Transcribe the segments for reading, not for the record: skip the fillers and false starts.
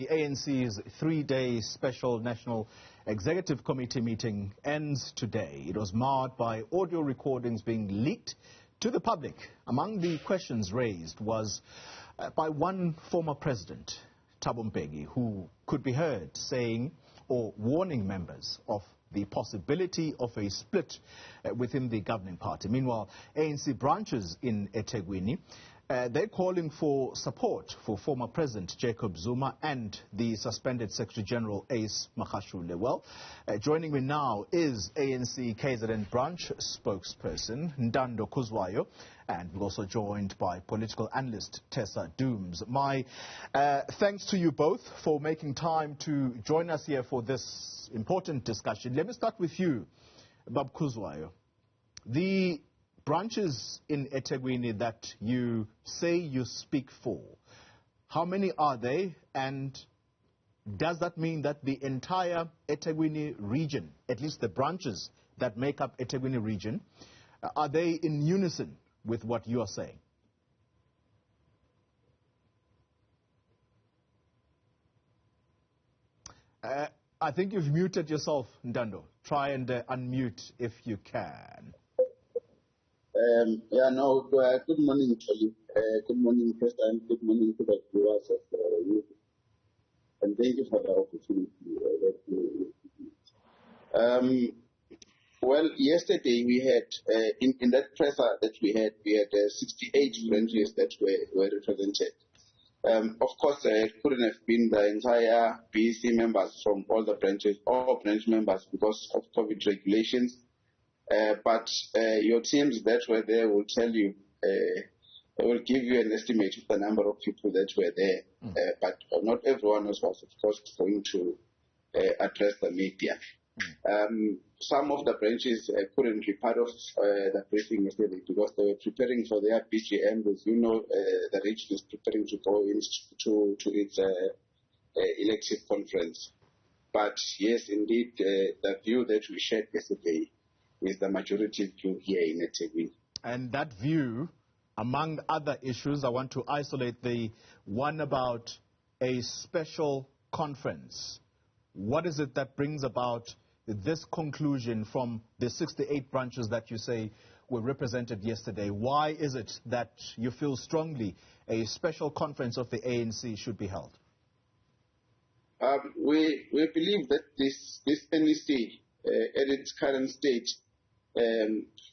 The ANC's three-day special National Executive Committee meeting ends today. It was marred by audio recordings being leaked to the public. Among the questions raised was by one former president, Thabo Mbeki, who could be heard saying or warning members of the possibility of a split within the governing party. Meanwhile, ANC branches in eThekwini, they're calling for support for former President Jacob Zuma and the suspended Secretary General Ace Magashule. Well, joining me now is ANC KZN branch spokesperson Ntando Khuzwayo, and we're also joined by political analyst Tessa Dooms. My thanks to you both for making time to join us here for this important discussion. Let me start with you, Bab Khuzwayo. The branches in eThekwini that you say you speak for, how many are they, and does that mean that the entire eThekwini region, at least the branches that make up eThekwini region, are they in unison with what you are saying? I think you've muted yourself, Ntando. Try and unmute if you can. Good morning, Xoli. Good morning, President. Good morning to the viewers of you. And thank you for the opportunity. Well, yesterday we had, in that presser that we had 68 branches that were represented. Of course, it couldn't have been the entire BEC members from all the branches, all branch members, because of COVID regulations. But your teams that were there will tell you, will give you an estimate of the number of people that were there. But not everyone was, of course, going to address the media. Some of the branches couldn't be part of the briefing yesterday because they were preparing for their BGM. As you know, the region is preparing to go into its elective conference. But yes, indeed, the view that we shared yesterday is the majority view here in eThekwini. And that view, among other issues, I want to isolate the one about a special conference. What is it that brings about this conclusion from the 68 branches that you say were represented yesterday? Why is it that you feel strongly a special conference of the ANC should be held? We believe that this NEC, at its current state,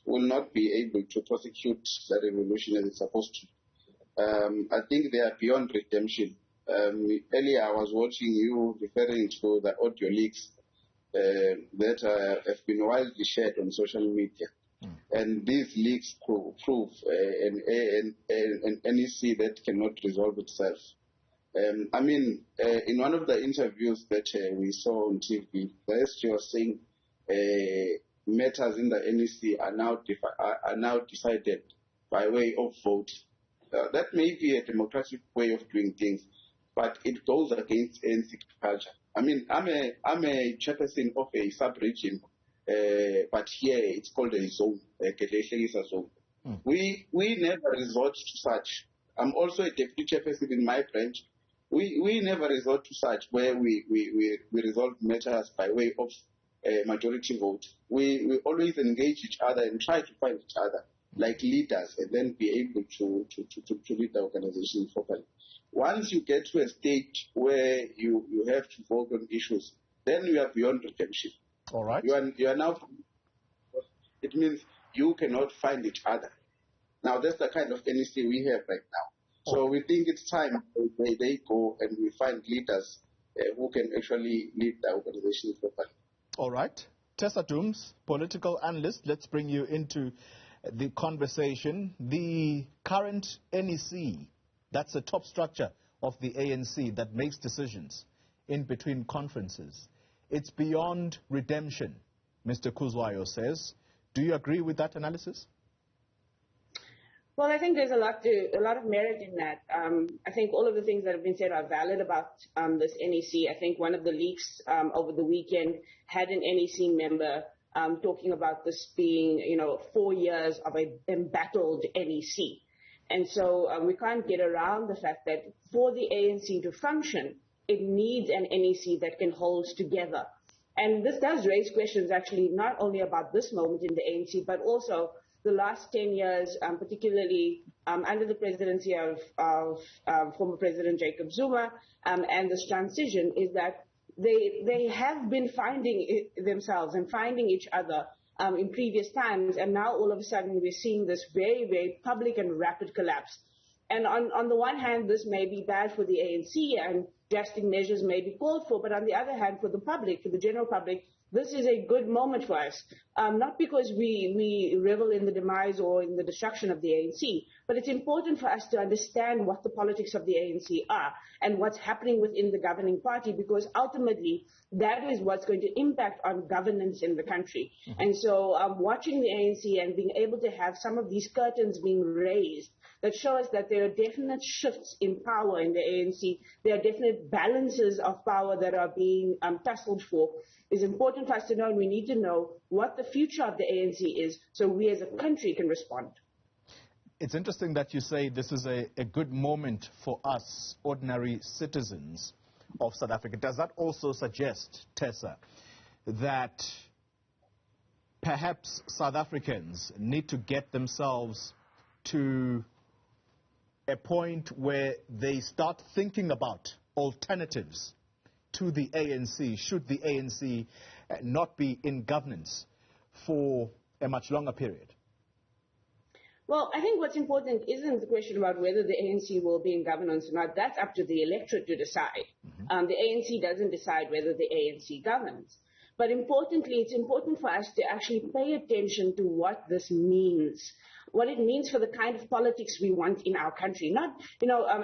will not be able to prosecute the revolution as it's supposed to. I think they are beyond redemption. Earlier I was watching you referring to the audio leaks that have been widely shared on social media. And these leaks prove an NEC that cannot resolve itself. In one of the interviews that we saw on TV, the SG was saying matters in the NEC are now decided by way of vote. That may be a democratic way of doing things, but it goes against ANC culture. I'm a chairperson of a sub-region, but here it's called a zone, a zone. We never resort to such. I'm also a deputy chairperson in my branch. We never resort to such where we resolve matters by way of a majority vote. We always engage each other and try to find each other like leaders and then be able to lead the organization properly. Once you get to a stage where you have to vote on issues, then you are beyond redemption. All right. You are now, it means you cannot find each other. Now that's the kind of NEC we have right now. So we think it's time they go and we find leaders who can actually lead the organization properly. All right. Tessa Dooms, political analyst, let's bring you into the conversation. The current NEC, that's the top structure of the ANC that makes decisions in between conferences. It's beyond redemption, Mr. Khuzwayo says. Do you agree with that analysis? Well, I think there's a lot of merit in that. I think all of the things that have been said are valid about this NEC. I think one of the leaks over the weekend had an NEC member talking about this being, 4 years of a embattled NEC. And so we can't get around the fact that for the ANC to function, it needs an NEC that can hold together. And this does raise questions, actually, not only about this moment in the ANC, but also the last 10 years, particularly under the presidency of former President Jacob Zuma and this transition, is that they have been finding themselves and finding each other in previous times, and now all of a sudden we're seeing this very, very public and rapid collapse. And on the one hand, this may be bad for the ANC and drastic measures may be called for, but on the other hand, for the public, for the general public, this is a good moment for us, not because we revel in the demise or in the destruction of the ANC, but it's important for us to understand what the politics of the ANC are and what's happening within the governing party, because ultimately that is what's going to impact on governance in the country. Mm-hmm. And so watching the ANC and being able to have some of these curtains being raised that show us that there are definite shifts in power in the ANC, there are definite balances of power that are being tussled for, is important for us to know, and we need to know what the future of the ANC is so we as a country can respond. It's interesting that you say this is a good moment for us, ordinary citizens of South Africa. Does that also suggest, Tessa, that perhaps South Africans need to get themselves to a point where they start thinking about alternatives to the ANC, should the ANC not be in governance for a much longer period? Well, I think what's important isn't the question about whether the ANC will be in governance or not. That's up to the electorate to decide. Mm-hmm. The ANC doesn't decide whether the ANC governs. But importantly, it's important for us to actually pay attention to what this means, what it means for the kind of politics we want in our country. Not,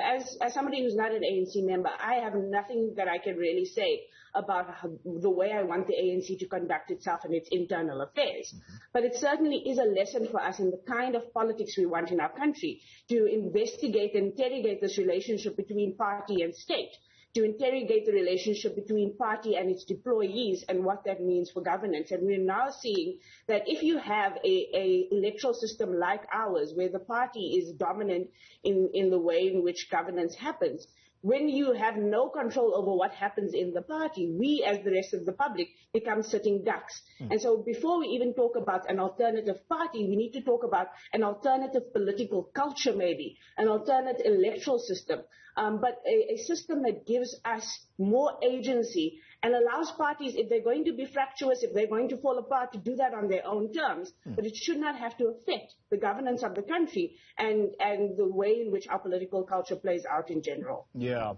as somebody who's not an ANC member, I have nothing that I can really say about the way I want the ANC to conduct itself and its internal affairs. Mm-hmm. But it certainly is a lesson for us in the kind of politics we want in our country, to investigate and interrogate this relationship between party and state, to interrogate the relationship between party and its deployees and what that means for governance. And we're now seeing that if you have a electoral system like ours, where the party is dominant in the way in which governance happens, when you have no control over what happens in the party, we as the rest of the public become sitting ducks. And so before we even talk about an alternative party, we need to talk about an alternative political culture, maybe, an alternate electoral system, but a system that gives us more agency and allows parties, if they're going to be fractious, if they're going to fall apart, to do that on their own terms. But it should not have to affect the governance of the country and the way in which our political culture plays out in general. Yeah.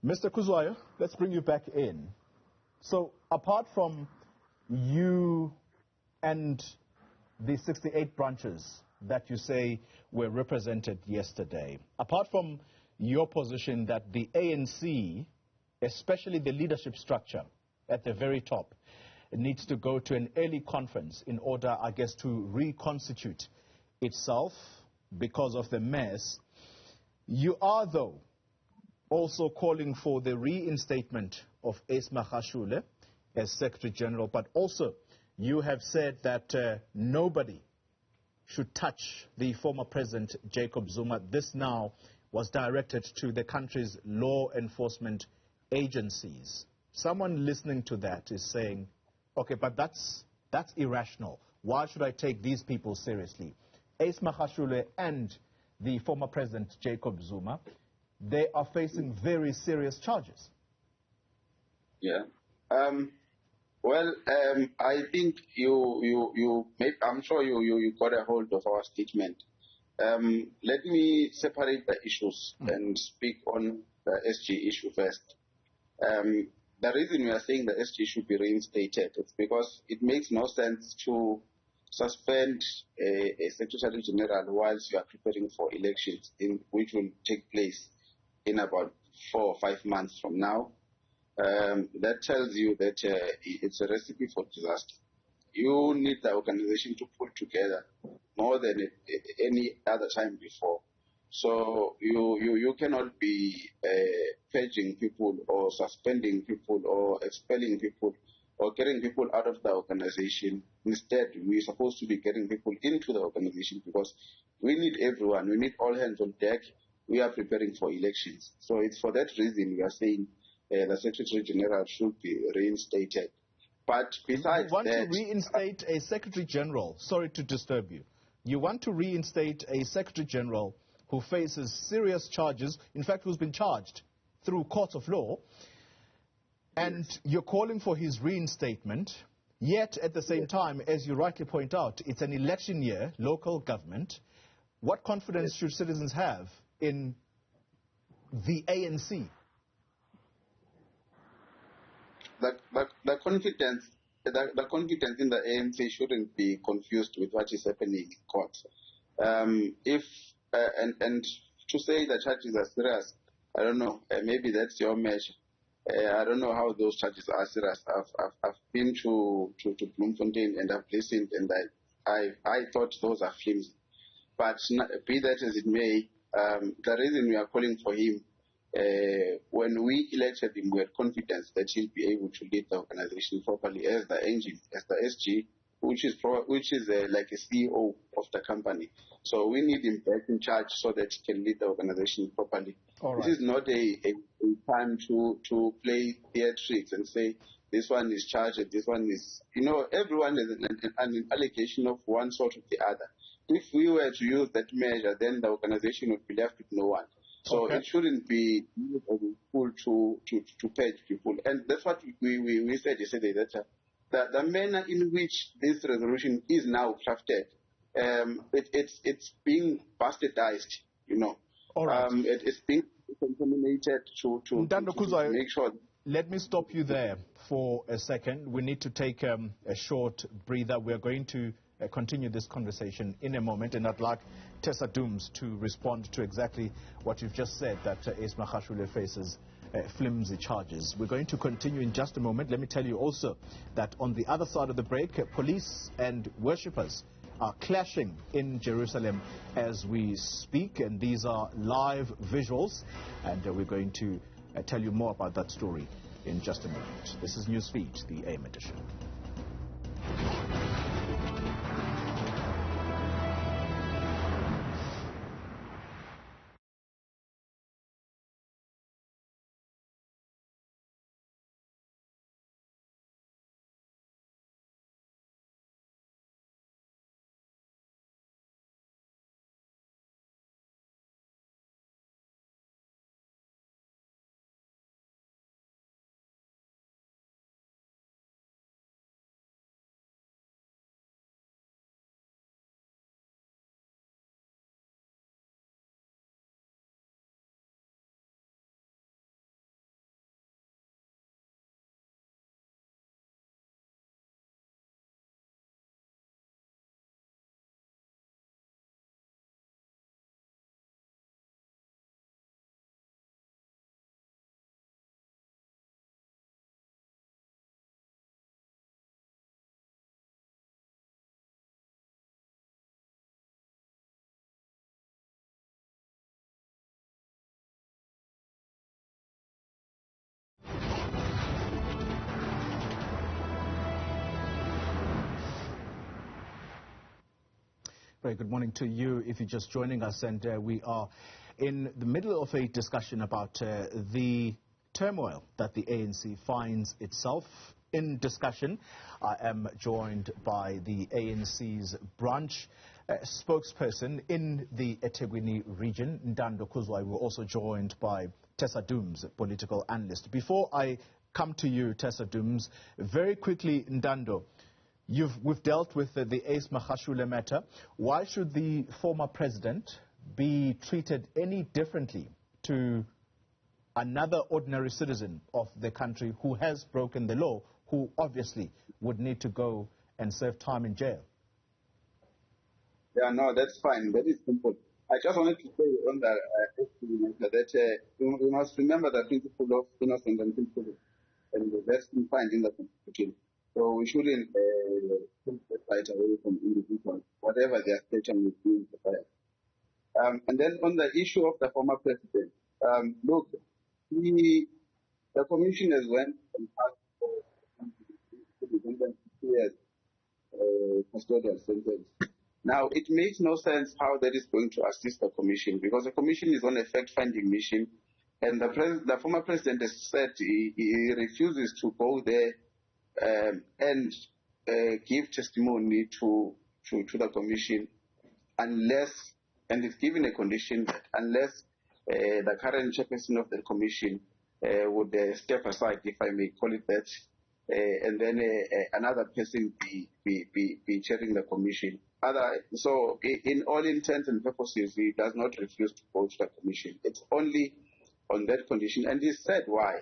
Mr. Khuzwayo, let's bring you back in. So apart from you and the 68 branches that you say were represented yesterday, apart from your position that the ANC, especially the leadership structure at the very top, needs to go to an early conference in order, I guess, to reconstitute itself because of the mess, you are, though, also calling for the reinstatement of Ace Magashule as Secretary General, but also you have said that nobody should touch the former President Jacob Zuma. This now was directed to the country's law enforcement agencies. Someone listening to that is saying, okay, but that's irrational. Why should I take these people seriously? Ace Magashule and the former President Jacob Zuma, they are facing very serious charges. Yeah. Well, I think I'm sure you got a hold of our statement. Let me separate the issues and speak on the SG issue first. The reason we are saying the SG should be reinstated is because it makes no sense to suspend a Secretary General whilst you are preparing for elections, which will take place in about 4 or 5 months from now. That tells you that it's a recipe for disaster. You need the organization to pull together more than any other time before. So you cannot be purging people or suspending people or expelling people or getting people out of the organization. Instead, we're supposed to be getting people into the organization because we need everyone. We need all hands on deck. We are preparing for elections. So it's for that reason we are saying the Secretary General should be reinstated. But besides you want that, to reinstate a Secretary General, sorry to disturb you, you want to reinstate a Secretary General who faces serious charges, in fact who's been charged through courts of law, and you're calling for his reinstatement, yet at the same time, as you rightly point out, it's an election year, local government. What confidence should citizens have in the ANC? The confidence in the ANC shouldn't be confused with what is happening in court. And to say the charges are serious, I don't know. Maybe that's your measure. I don't know how those charges are serious. I've been to Bloemfontein and I've listened, and I thought those are flimsy. But be that as it may, the reason we are calling for him, when we elected him, we had confidence that he'll be able to lead the organization properly as the engine, as the SG, which is like a CEO of the company. So we need him back in charge so that he can lead the organization properly. Right. This is not a time to play theatrics and say this one is charged, this one is, everyone has an allegation of one sort or the other. If we were to use that measure, then the organization would be left with no one. So it shouldn't be full to page people. And that's what we said yesterday, that the manner in which this resolution is now crafted, it's being bastardized, All right. It's being contaminated to Ntando Khuzwayo, make sure. Let me stop you there for a second. We need to take a short breather. We're going to continue this conversation in a moment, and I'd like Tessa Dooms to respond to exactly what you've just said, that Ace Magashule faces flimsy charges. We're going to continue in just a moment. Let me tell you also that on the other side of the break, police and worshippers are clashing in Jerusalem as we speak, and these are live visuals, and we're going to tell you more about that story in just a moment. This is Newsfeed, the AM edition. Very good morning to you if you're just joining us, and we are in the middle of a discussion about the turmoil that the ANC finds itself in discussion. I am joined by the ANC's branch spokesperson in the eThekwini region, Ntando Khuzwayo. We're also joined by Tessa Dooms, political analyst. Before I come to you, Tessa Dooms, very quickly, Ntando, we've dealt with the Ace Magashule matter. Why should the former president be treated any differently to another ordinary citizen of the country who has broken the law, who obviously would need to go and serve time in jail? Yeah, no, that's fine. That is simple. I just wanted to say on that we must remember the principle of innocent and guilty, and that's defined in the Constitution. So we shouldn't take the fight away from individuals, whatever their stature may be in society. And then on the issue of the former president, look, the commission has went and asked for 2 years custodial sentence. Now, it makes no sense how that is going to assist the commission, because the commission is on a fact-finding mission, And the former president has said he refuses to go there and give testimony to the commission unless, and it's given a condition that unless the current chairperson of the commission would step aside, if I may call it that, and then another person be chairing the commission. So in all intents and purposes, he does not refuse to go to the commission. It's only on that condition, and he said why.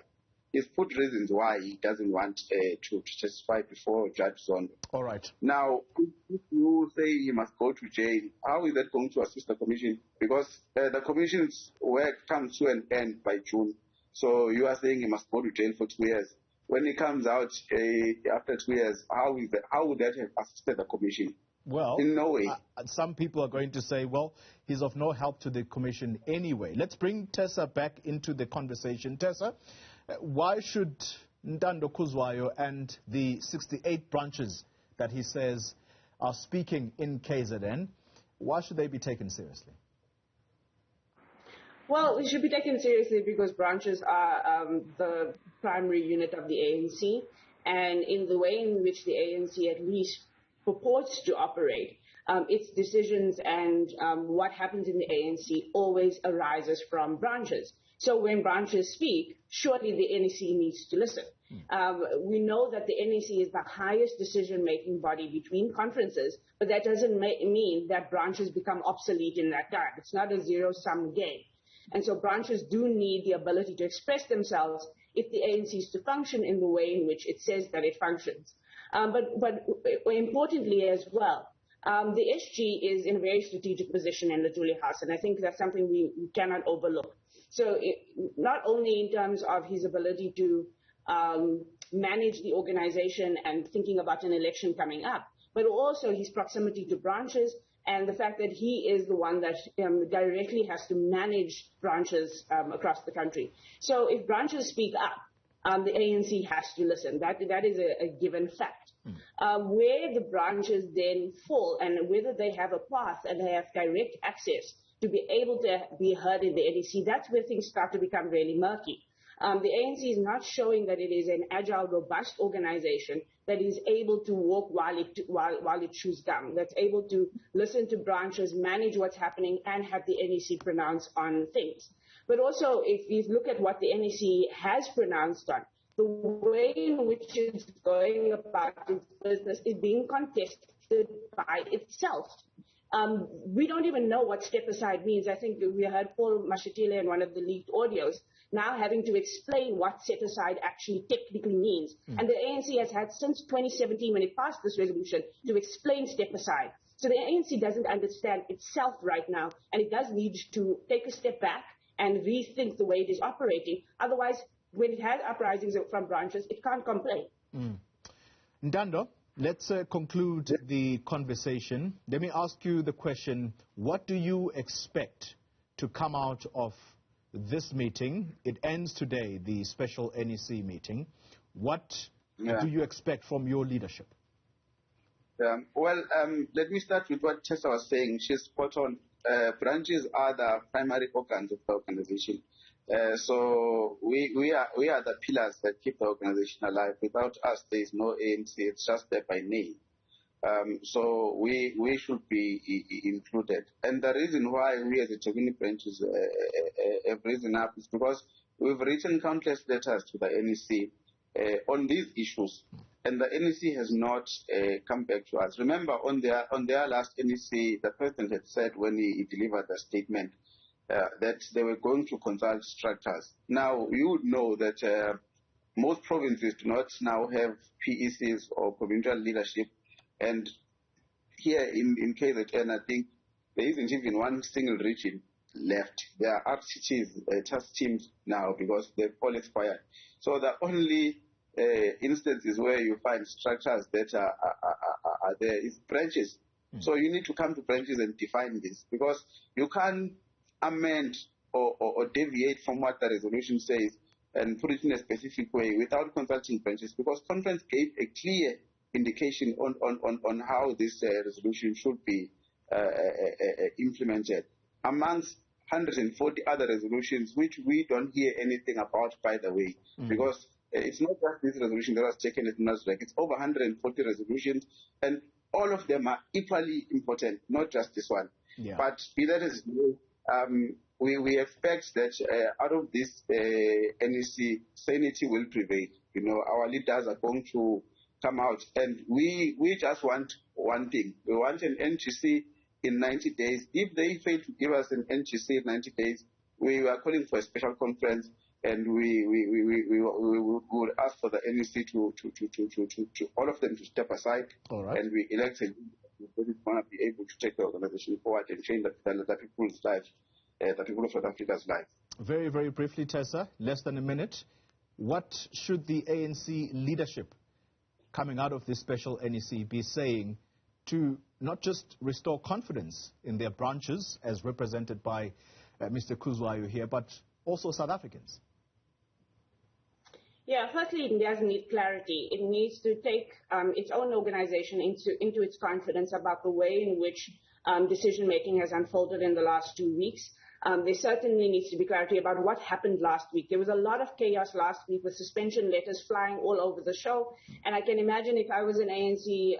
He's put reasons why he doesn't want to testify before Judge Zondo. All right. Now, if you say he must go to jail, how is that going to assist the commission? Because the commission's work comes to an end by June. So you are saying he must go to jail for 2 years. When he comes out after 2 years, how would that have assisted the commission? Well, in no way. Some people are going to say, well, he's of no help to the commission anyway. Let's bring Tessa back into the conversation. Tessa, why should Ntando Khuzwayo and the 68 branches that he says are speaking in KZN, why should they be taken seriously? Well, it should be taken seriously because branches are the primary unit of the ANC, and in the way in which the ANC at least purports to operate, its decisions and what happens in the ANC always arises from branches. So when branches speak, surely the NEC needs to listen. We know that the NEC is the highest decision-making body between conferences, but that doesn't mean that branches become obsolete in that time. It's not a zero-sum game. And so branches do need the ability to express themselves if the ANC is to function in the way in which it says that it functions. But importantly as well, the SG is in a very strategic position in the Julie House, and I think that's something we cannot overlook. So not only in terms of his ability to manage the organization and thinking about an election coming up, but also his proximity to branches and the fact that he is the one that directly has to manage branches across the country. So if branches speak up, the ANC has to listen. That is a given fact. Where the branches then fall and whether they have a path and they have direct access to be able to be heard in the NEC, that's where things start to become really murky. The ANC is not showing that it is an agile, robust organization that is able to walk while it chews gum, that's able to listen to branches, manage what's happening, and have the NEC pronounce on things. But also, if you look at what the NEC has pronounced on, the way in which it's going about its business is being contested by itself. We don't even know what step aside means. I think we heard Paul Mashatile in one of the leaked audios now having to explain what set aside actually technically means. And the ANC has had since 2017 when it passed this resolution to explain step aside. So the ANC doesn't understand itself right now, and it does need to take a step back and rethink the way it is operating. Otherwise, when it has uprisings from branches, it can't complain. Ntando, let's conclude the conversation. Let me ask you the question, what do you expect to come out of this meeting? It ends today, the special NEC meeting. What do you expect from your leadership? Well, let me start with what Tessa was saying. She's spot on. Branches are the primary organs of the organization. So we are the pillars that keep the organization alive. Without us, there is no ANC. It's just there by name. So we should be included. And the reason why we as the Jogini branches have risen up is because we've written countless letters to the NEC on these issues. And the NEC has not come back to us. Remember, on their last NEC, the president had said when he delivered the statement that they were going to consult structures. Now, you would know that most provinces do not now have PECs or provincial leadership. And here in KZN, I think there isn't even one single region left. There are RTTs, task teams now because they've all expired. So the only instances where you find structures that are there is branches. So you need to come to branches and define this, because you can't amend or deviate from what the resolution says and put it in a specific way without consulting branches, because conference gave a clear indication on how this resolution should be implemented. Amongst 140 other resolutions, which we don't hear anything about, by the way, because it's not just this resolution that was taken at Nasdaq. It's over 140 resolutions, and all of them are equally important, not just this one. Yeah. But be that as it may, we expect that out of this NEC, sanity will prevail. You know, our leaders are going to come out, and we just want one thing. We want an NGC in 90 days. If they fail to give us an NGC in 90 days, we are calling for a special conference, and we would ask for the NEC to all of them to step aside, and we elect a leader who is going to be able to take the organization forward and change the people's lives, the people of South Africa's lives. Very, very briefly, Tessa, less than a minute. What should the ANC leadership coming out of this special NEC be saying to not just restore confidence in their branches, as represented by Mr. Khuzwayo here, but also South Africans? Yeah, firstly, it does need clarity. It needs to take its own organization into its confidence about the way in which decision-making has unfolded in the last 2 weeks. There certainly needs to be clarity about what happened last week. There was a lot of chaos last week with suspension letters flying all over the show. And I can imagine if I was an ANC,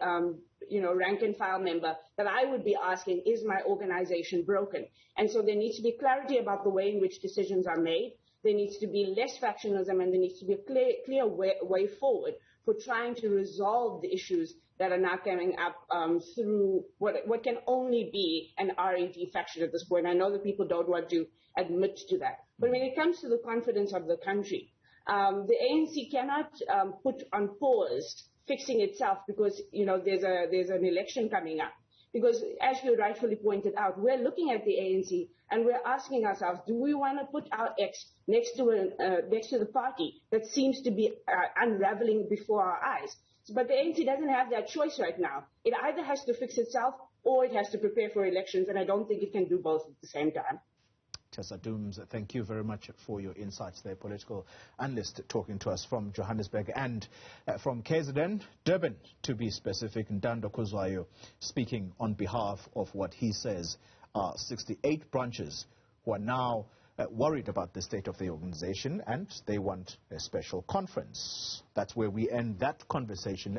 rank and file member, that I would be asking, is my organization broken? And so there needs to be clarity about the way in which decisions are made. There needs to be less factionalism, and there needs to be a clear way forward for trying to resolve the issues that are now coming up through what can only be an RED faction at this point. I know that people don't want to admit to that. But when it comes to the confidence of the country, the ANC cannot put on pause fixing itself because, there's an election coming up. Because, as you rightfully pointed out, we're looking at the ANC and we're asking ourselves, do we want to put our ex next to the party that seems to be unraveling before our eyes? But the ANC doesn't have that choice right now. It either has to fix itself or it has to prepare for elections, and I don't think it can do both at the same time. Tessa Dooms, thank you very much for your insights there, political analyst talking to us from Johannesburg and from KZN, Durban to be specific, Ntando Khuzwayo speaking on behalf of what he says are 68 branches who are now worried about the state of the organization and they want a special conference. That's where we end that conversation.